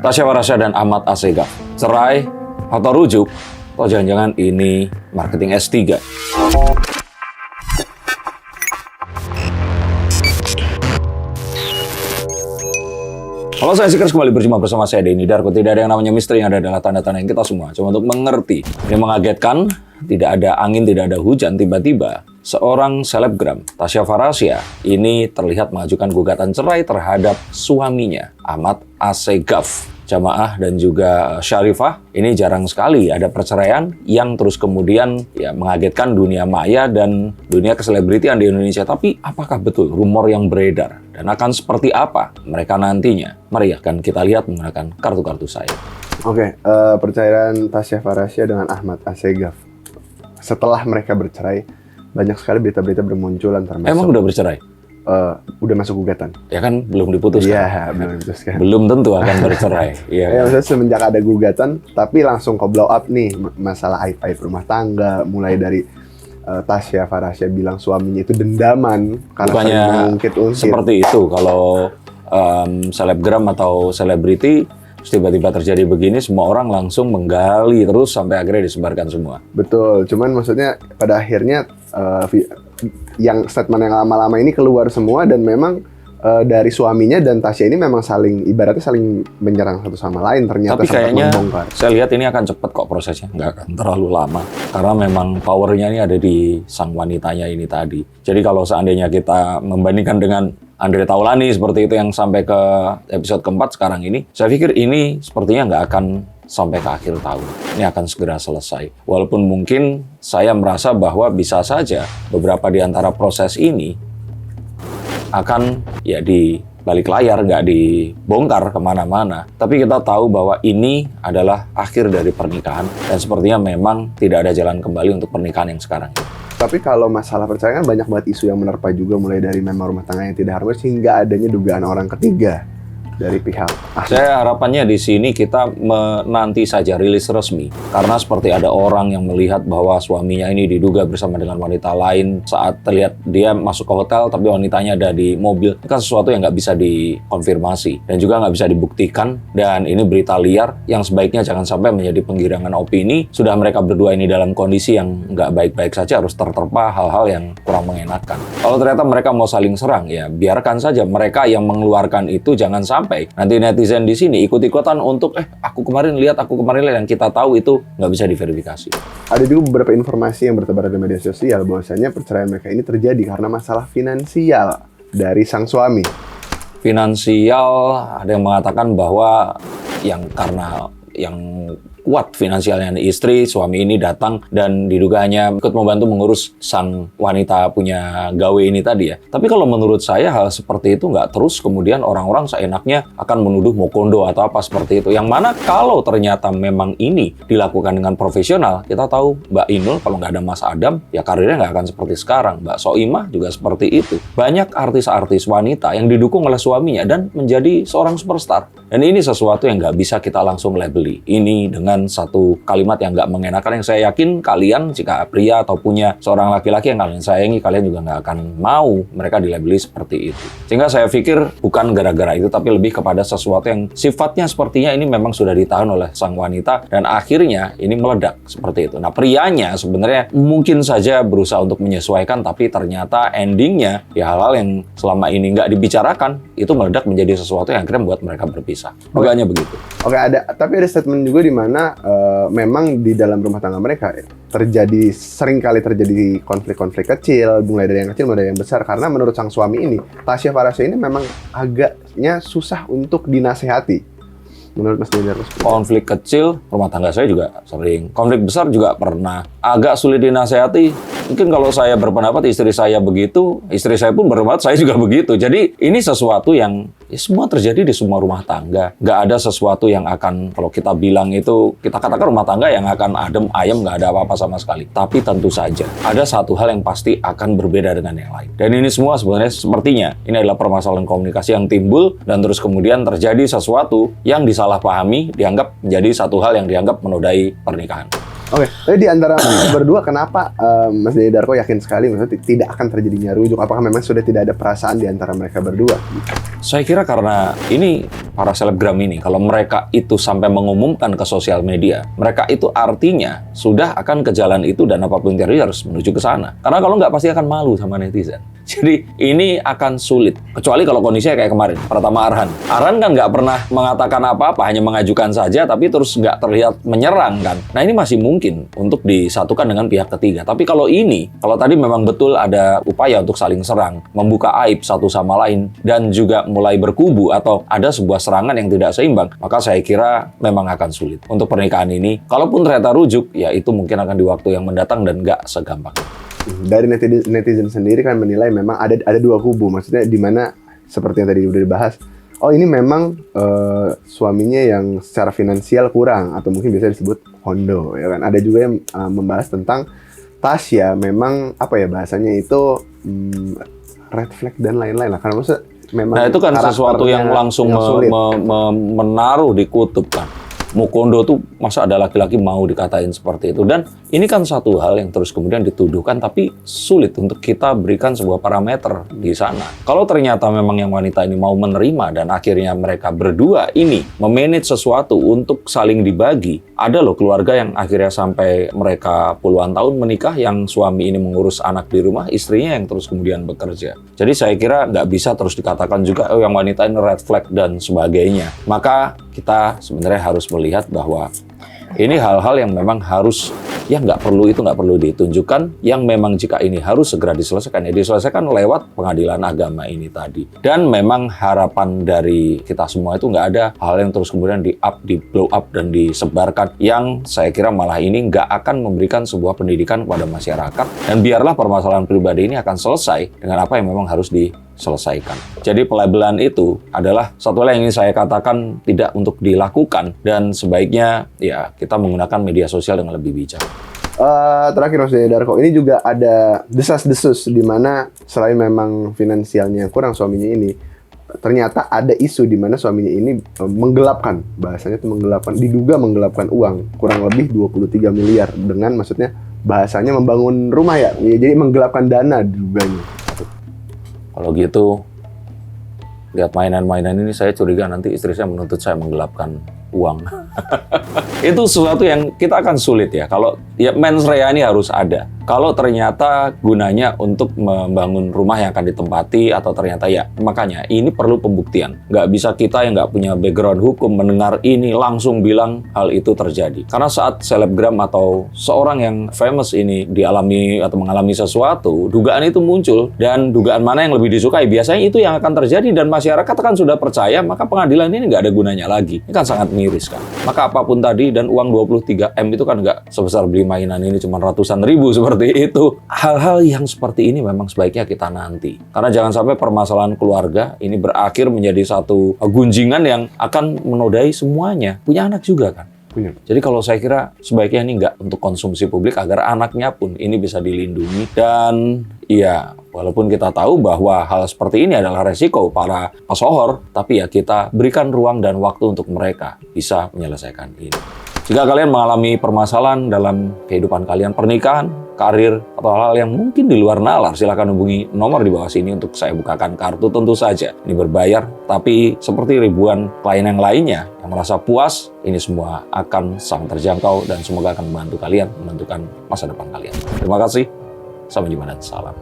Tasya Farahsya dan Ahmad Assegaf. Cerai atau rujuk? Atau jangan-jangan ini marketing S3? Halo, saya Sikers, kembali berjumpa bersama saya Denny Darko. Tidak ada yang namanya misteri, yang ada adalah tanda-tanda yang kita semua coba untuk mengerti. Ini mengagetkan, tidak ada angin, tidak ada hujan, tiba-tiba seorang selebgram, Tasya Farahsya, ini terlihat mengajukan gugatan cerai terhadap suaminya, Ahmad Assegaf. Jamaah dan juga Syarifah, ini jarang sekali ada perceraian yang terus kemudian mengagetkan dunia maya dan dunia keselebritian di Indonesia. Tapi apakah betul rumor yang beredar? Dan akan seperti apa mereka nantinya? Mari akan kita lihat menggunakan kartu-kartu saya. Oke, perceraian Tasya Farahsya dengan Ahmad Assegaf. Setelah mereka bercerai, banyak sekali berita-berita bermunculan termasuk. Emang udah bercerai? Udah masuk gugatan. Ya kan belum diputuskan. Iya, belum diputuskan. Belum tentu akan bercerai. Iya. Ya, maksudnya semenjak ada gugatan, tapi langsung ke blow up nih masalah aib-aib rumah tangga, mulai dari Tasya Farahsya bilang suaminya itu dendaman karena Bukannya sering mengungkit-ungkit. seperti itu kalau selebgram atau selebriti tiba-tiba terjadi begini, semua orang langsung menggali terus sampai akhirnya disebarkan semua. Betul, cuman maksudnya pada akhirnya yang statement yang lama-lama ini keluar semua dan memang dari suaminya dan Tasya ini memang ibaratnya saling menyerang satu sama lain, ternyata Tapi sempat kayaknya membongkar. saya lihat ini akan cepat kok prosesnya, nggak akan terlalu lama. Karena memang powernya ini ada di sang wanitanya ini tadi. Jadi kalau seandainya kita membandingkan dengan Andre Taulani seperti itu yang sampai ke episode keempat sekarang ini, saya pikir ini sepertinya nggak akan sampai ke akhir tahun. Ini akan segera selesai. Walaupun mungkin saya merasa bahwa bisa saja beberapa di antara proses ini akan di balik layar, nggak dibongkar kemana-mana. Tapi kita tahu bahwa ini adalah akhir dari pernikahan dan sepertinya memang tidak ada jalan kembali untuk pernikahan yang sekarang. Tapi kalau masalah perceraian kan banyak banget isu yang menerpa juga, mulai dari memang rumah tangga yang tidak harmonis hingga adanya dugaan orang ketiga dari pihak ahli. Saya harapannya di sini kita menanti saja rilis resmi. Karena seperti ada orang yang melihat bahwa suaminya ini diduga bersama dengan wanita lain saat terlihat dia masuk ke hotel tapi wanitanya ada di mobil. Itu kan sesuatu yang nggak bisa dikonfirmasi dan juga nggak bisa dibuktikan. Dan ini berita liar yang sebaiknya jangan sampai menjadi penggirangan opini. Sudah mereka berdua ini dalam kondisi yang nggak baik-baik saja harus terterpa hal-hal yang kurang mengenakan. Kalau ternyata mereka mau saling serang, ya biarkan saja. Mereka yang mengeluarkan itu jangan sampai nanti netizen di sini ikut-ikutan untuk aku kemarin lihat yang kita tahu itu nggak bisa diverifikasi. Ada juga beberapa informasi yang bertebaran di media sosial bahwasanya perceraian mereka ini terjadi karena masalah finansial dari sang suami. Finansial, ada yang mengatakan bahwa karena yang kuat finansialnya istri, suami ini datang dan diduga hanya ikut membantu mengurus sang wanita punya gawe ini tadi ya. Tapi kalau menurut saya hal seperti itu nggak terus kemudian orang-orang seenaknya akan menuduh mokondo atau apa seperti itu. Yang mana kalau ternyata memang ini dilakukan dengan profesional, kita tahu Mbak Inul kalau nggak ada Mas Adam, ya karirnya nggak akan seperti sekarang. Mbak Soimah juga seperti itu. Banyak artis-artis wanita yang didukung oleh suaminya dan menjadi seorang superstar. Dan ini sesuatu yang nggak bisa kita langsung labeli. Ini dengan satu kalimat yang nggak mengenakan, yang saya yakin kalian jika pria atau punya seorang laki-laki yang kalian sayangi, kalian juga nggak akan mau mereka dilabeli seperti itu. Sehingga saya pikir bukan gara-gara itu, tapi lebih kepada sesuatu yang sifatnya sepertinya ini memang sudah ditahan oleh sang wanita dan akhirnya ini meledak seperti itu. Nah, prianya sebenarnya mungkin saja berusaha untuk menyesuaikan, tapi ternyata endingnya hal-hal yang selama ini nggak dibicarakan itu meledak menjadi sesuatu yang akhirnya membuat mereka berpisah. Bukannya begitu. Oke, tapi ada statement juga di mana memang di dalam rumah tangga mereka sering kali terjadi konflik-konflik kecil, mulai dari yang kecil, mulai dari yang besar, karena menurut sang suami ini, Tasya Farahsya ini memang agaknya susah untuk dinasehati. Menurut Mas Denny. Konflik kecil, rumah tangga saya juga sering. Konflik besar juga pernah. Agak sulit dinasehati. Mungkin kalau saya berpendapat istri saya begitu, istri saya pun berpendapat saya juga begitu. Jadi ini sesuatu yang semua terjadi di semua rumah tangga. Nggak ada sesuatu yang akan, kalau kita bilang itu, kita katakan rumah tangga yang akan adem, ayem, nggak ada apa-apa sama sekali. Tapi tentu saja, ada satu hal yang pasti akan berbeda dengan yang lain. Dan ini semua sebenarnya sepertinya, ini adalah permasalahan komunikasi yang timbul, dan terus kemudian terjadi sesuatu yang disalahpahami, dianggap menjadi satu hal yang dianggap menodai pernikahan. Oke, tapi di antara mereka berdua kenapa Mas Denny Darko yakin sekali maksudnya tidak akan terjadinya rujuk? Apakah memang sudah tidak ada perasaan di antara mereka berdua? Saya kira karena ini para selebgram ini, kalau mereka itu sampai mengumumkan ke sosial media, mereka itu artinya sudah akan ke jalan itu dan apapun yang terjadi harus menuju ke sana. Karena kalau nggak pasti akan malu sama netizen. Jadi ini akan sulit. Kecuali kalau kondisinya kayak kemarin, Pratama Arhan. Arhan kan nggak pernah mengatakan apa-apa, hanya mengajukan saja, tapi terus nggak terlihat menyerang kan. Nah ini masih mungkin untuk disatukan dengan pihak ketiga. Tapi kalau ini, kalau tadi memang betul ada upaya untuk saling serang, membuka aib satu sama lain, dan juga mulai berkubu atau ada sebuah serangan yang tidak seimbang, maka saya kira memang akan sulit. Untuk pernikahan ini, kalaupun ternyata rujuk, ya itu mungkin akan di waktu yang mendatang dan nggak segampang. Dari netizen sendiri kan menilai memang ada dua kubu, maksudnya di mana seperti yang tadi udah dibahas. Oh ini memang suaminya yang secara finansial kurang atau mungkin biasa disebut hondo, ya kan? Ada juga yang membahas tentang Tasya memang apa ya bahasanya itu red flag dan lain-lain lah. Karena maksudnya memang Nah itu kan sesuatu yang langsung menaruh di kutub kan. Mukondo tuh masa ada laki-laki mau dikatain seperti itu. Dan ini kan satu hal yang terus kemudian dituduhkan, tapi sulit untuk kita berikan sebuah parameter di sana. Kalau ternyata memang yang wanita ini mau menerima dan akhirnya mereka berdua ini memanage sesuatu untuk saling dibagi. Ada loh keluarga yang akhirnya sampai mereka puluhan tahun menikah, yang suami ini mengurus anak di rumah, istrinya yang terus kemudian bekerja. Jadi saya kira nggak bisa terus dikatakan juga, oh yang wanita ini red flag dan sebagainya. Maka kita sebenarnya harus melihat bahwa ini hal-hal yang memang harus, ya nggak perlu ditunjukkan, yang memang jika ini harus segera diselesaikan, ya diselesaikan lewat pengadilan agama ini tadi. Dan memang harapan dari kita semua itu nggak ada hal yang terus kemudian di blow up dan disebarkan, yang saya kira malah ini nggak akan memberikan sebuah pendidikan kepada masyarakat, dan biarlah permasalahan pribadi ini akan selesai dengan apa yang memang harus diselesaikan. Jadi pelabelan itu adalah satu hal yang ingin saya katakan tidak untuk dilakukan, dan sebaiknya ya kita menggunakan media sosial dengan lebih bijak. Terakhir Mas Denny Darko, ini juga ada desas-desus di mana selain memang finansialnya kurang suaminya ini, ternyata ada isu di mana suaminya ini menggelapkan, bahasanya itu diduga menggelapkan uang kurang lebih 23 miliar dengan maksudnya bahasanya membangun rumah ya, jadi menggelapkan dana diduganya. Kalau gitu, lihat mainan-mainan ini saya curiga nanti istri saya menuntut saya menggelapkan uang. Itu sesuatu yang kita akan sulit ya. Kalau ya mens rea ini harus ada. Kalau ternyata gunanya untuk membangun rumah yang akan ditempati, atau ternyata ya, makanya ini perlu pembuktian. Nggak bisa kita yang nggak punya background hukum mendengar ini langsung bilang hal itu terjadi. Karena saat selebgram atau seorang yang famous ini dialami atau mengalami sesuatu, dugaan itu muncul, dan dugaan mana yang lebih disukai, biasanya itu yang akan terjadi, dan masyarakat kan sudah percaya, maka pengadilan ini nggak ada gunanya lagi. Ini kan sangat miris kan. Maka apapun tadi, dan uang 23M itu kan nggak sebesar beli mainan ini cuma ratusan ribu seperti itu. Hal-hal yang seperti ini memang sebaiknya kita nanti. Karena jangan sampai permasalahan keluarga ini berakhir menjadi satu gunjingan yang akan menodai semuanya. Punya anak juga kan. Jadi kalau saya kira sebaiknya ini nggak untuk konsumsi publik, agar anaknya pun ini bisa dilindungi. Dan ya, walaupun kita tahu bahwa hal seperti ini adalah resiko para pesohor, tapi ya kita berikan ruang dan waktu untuk mereka bisa menyelesaikan ini. Jika kalian mengalami permasalahan dalam kehidupan kalian, pernikahan, karir, atau hal-hal yang mungkin di luar nalar, silakan hubungi nomor di bawah sini untuk saya bukakan kartu. Tentu saja ini berbayar, tapi seperti ribuan klien yang lainnya yang merasa puas, ini semua akan sangat terjangkau dan semoga akan membantu kalian menentukan masa depan kalian. Terima kasih, sampai jumpa dan salam.